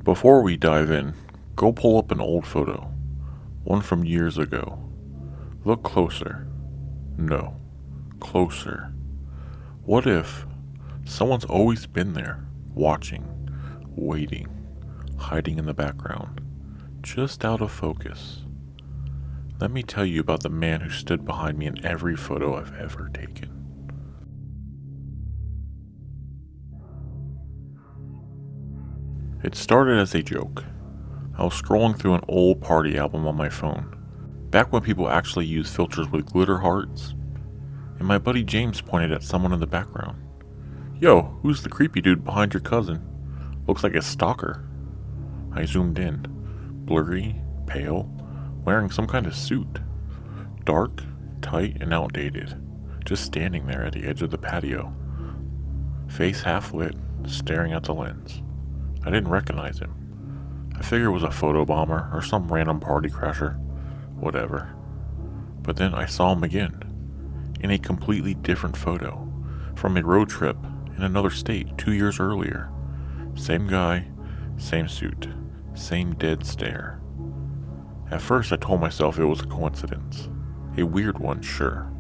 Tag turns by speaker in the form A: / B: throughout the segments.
A: Before we dive in, go pull up an old photo, one from years ago. Look closer. No, closer. What if someone's always been there, watching, waiting, hiding in the background, just out of focus? Let me tell you about the man who stood behind me in every photo I've ever taken. It started as a joke. I was scrolling through an old party album on my phone, back when people actually used filters with glitter hearts, and my buddy James pointed at someone in the background. "Yo, who's the creepy dude behind your cousin? Looks like a stalker." I zoomed in, blurry, pale, wearing some kind of suit. Dark, tight, and outdated, just standing there at the edge of the patio, face half lit, staring at the lens. I didn't recognize him. I figured it was a photo bomber or some random party crasher. Whatever. But then I saw him again, in a completely different photo, from a road trip in another state 2 years earlier. Same guy, same suit, same dead stare. At first I told myself it was a coincidence. A weird one, sure.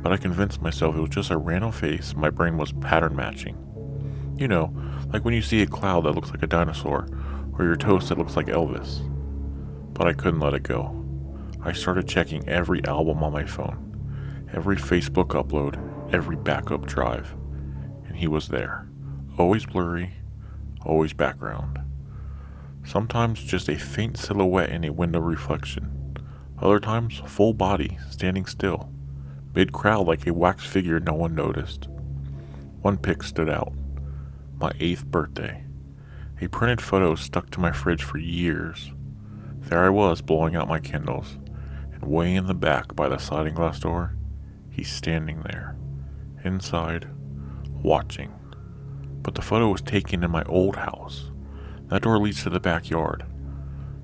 A: But I convinced myself it was just a random face my brain was pattern matching. You know, like when you see a cloud that looks like a dinosaur, or your toast that looks like Elvis. But I couldn't let it go. I started checking every album on my phone, every Facebook upload, every backup drive, and he was there. Always blurry, always background. Sometimes just a faint silhouette in a window reflection. Other times, full body, standing still. Mid-crowd like a wax figure no one noticed. One pic stood out. My 8th birthday. A printed photo stuck to my fridge for years. There I was, blowing out my candles, and way in the back by the sliding glass door, he's standing there, inside, watching. But the photo was taken in my old house. That door leads to the backyard.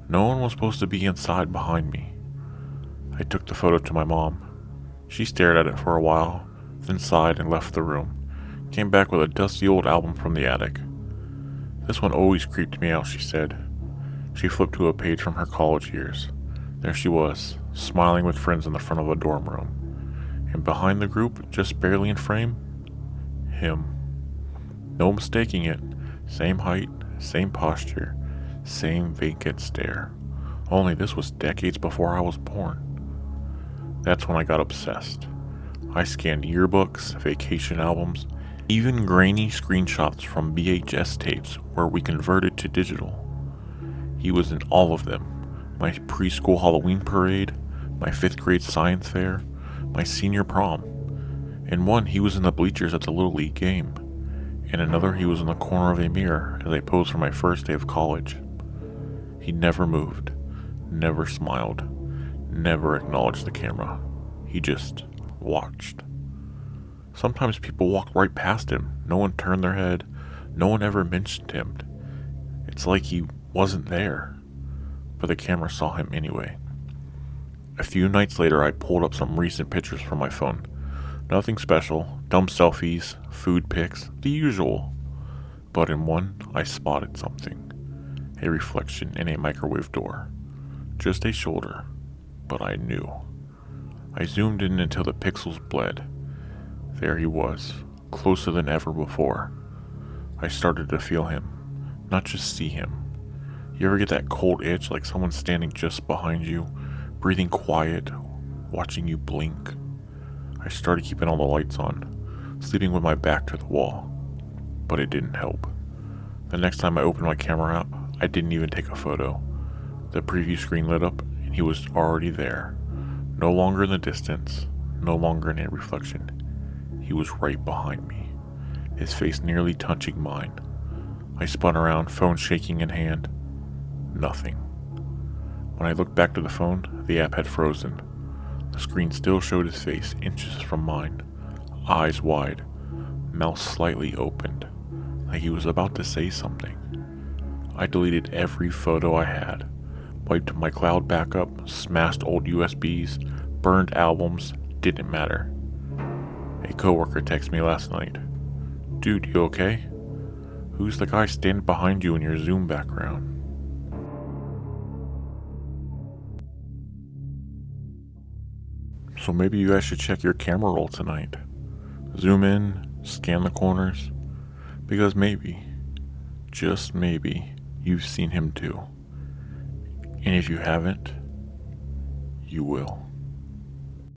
A: No one was supposed to be inside behind me. I took the photo to my mom. She stared at it for a while, then sighed and left the room. Came back with a dusty old album from the attic. "This one always creeped me out," she said. She flipped to a page from her college years. There she was, smiling with friends in the front of a dorm room. And behind the group, just barely in frame, him. No mistaking it. Same height, same posture, same vacant stare. Only this was decades before I was born. That's when I got obsessed. I scanned yearbooks, vacation albums, even grainy screenshots from VHS tapes where we converted to digital. He was in all of them. My preschool Halloween parade, my 5th grade science fair, my senior prom. In one, he was in the bleachers at the Little League game. In another, he was in the corner of a mirror as I posed for my first day of college. He never moved, never smiled, never acknowledged the camera. He just watched. Sometimes people walked right past him. No one turned their head. No one ever mentioned him. It's like he wasn't there. But the camera saw him anyway. A few nights later, I pulled up some recent pictures from my phone. Nothing special, dumb selfies, food pics, the usual. But in one, I spotted something. A reflection in a microwave door. Just a shoulder, but I knew. I zoomed in until the pixels bled. There he was, closer than ever before. I started to feel him, not just see him. You ever get that cold itch like someone's standing just behind you, breathing quiet, watching you blink? I started keeping all the lights on, sleeping with my back to the wall. But it didn't help. The next time I opened my camera app, I didn't even take a photo. The preview screen lit up and he was already there. No longer in the distance, no longer in a reflection. He was right behind me, his face nearly touching mine. I spun around, phone shaking in hand. Nothing. When I looked back to the phone, the app had frozen. The screen still showed his face inches from mine, eyes wide, mouth slightly opened, like he was about to say something. I deleted every photo I had, wiped my cloud backup, smashed old USBs, burned albums, didn't matter. A coworker texted me last night. "Dude, you okay? Who's the guy standing behind you in your Zoom background?" So maybe you guys should check your camera roll tonight. Zoom in, scan the corners, because maybe, just maybe, you've seen him too. And if you haven't, you will.